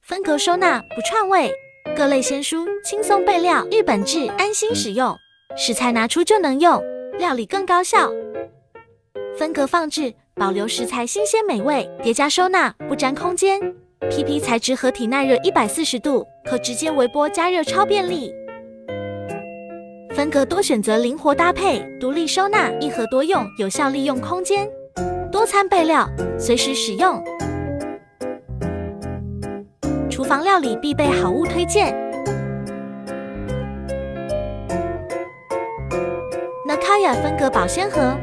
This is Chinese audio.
分隔收纳不串味，各类鲜蔬轻松备料，日本制安心使用，食材拿出就能用，料理更高效。分隔放置，保留食材新鲜美味，叠加收纳不占空间。PP 材质合体耐热140度，可直接微波加热，超便利。分隔多选择灵活搭配，独立收纳，一盒多用，有效利用空间。多餐备料，随时使用。厨房料理必备好物推荐。Nakaya 分隔保鲜盒。